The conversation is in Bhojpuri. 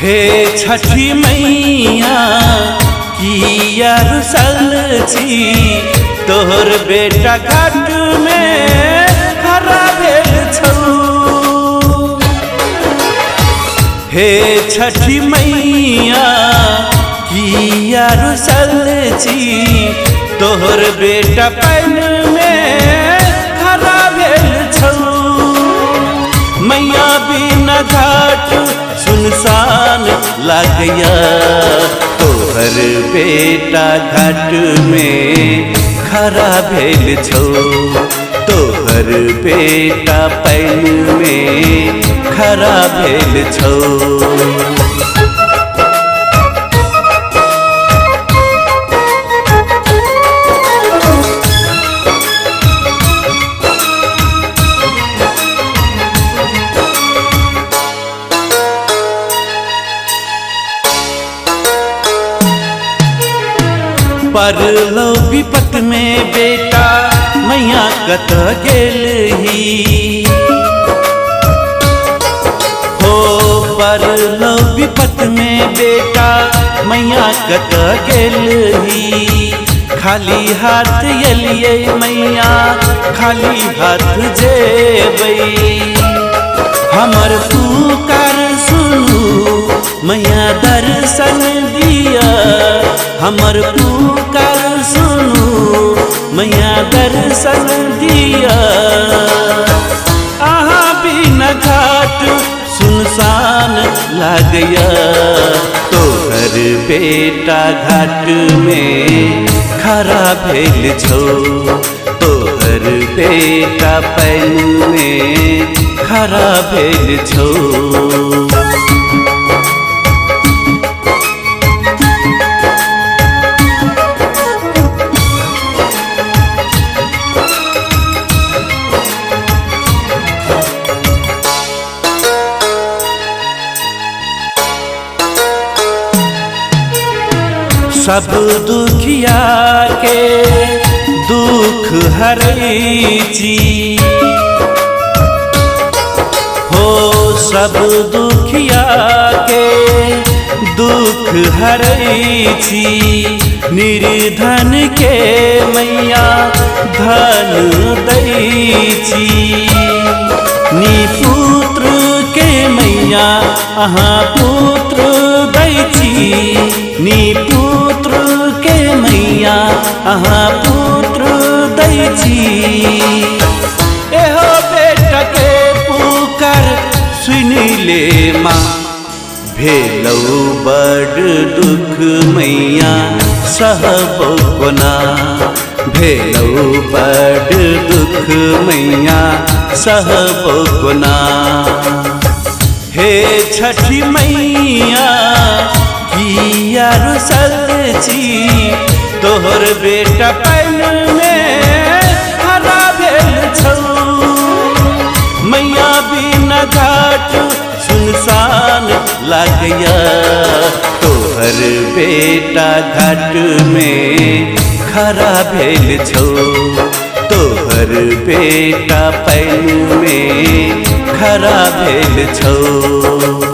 हे छठी मैया किया रुसल छी तोहर बेटा घाट में खड़ा भेल छौ। हे छठी मैया किया रुसल छी तोहर बेटा पैन में खड़ा भेल छौ। मैया बिना घाट सुनसान लागया तोहर बेटा घाट में खड़ा भेल छौ। तोहर बेटा पैन में खड़ा भेल छौ। परलौ विपत में बेटा मैया कत गेल ही हो। परलौ विपत में बेटा मैया कत गेल ही। खाली हाथ एलिए मैया खाली हाथ जेबै। हमर पुकार सुनू मैया दर्शन दिया। हमर पुकार सुनू मैया दर्शन दिया। आहाँ बिना घाट सुनसान लागया तोहर बेटा घाट में खड़ा भेल छौ। तोहर बेटा पैन में खड़ा भेल छौ। सब दुखिया के दुख हरै छी हो। सब दुखिया के दुख हरै छी। निर्धन के मैया धन दै छी। निपुत्र के मैया अहाँ पुत्र दै छी। निपुत्र के मैया अहाँ पुत्र दै छी। एहो बेटा के पुकार सुनि ले माँ भेलौ बड़ दुख मैया सहबौ कोना। भेलौ बड़ दुख मैया सहबौ कोना। हे छठी मैया किया रुसल छी तोहर बेटा पैन में खड़ा भेल छौ। मैया बिना घाट सुनसान लागया तोहर बेटा घाट में खड़ा भेल छौ। तोहर बेटा पैन में खड़ा भेल छौ।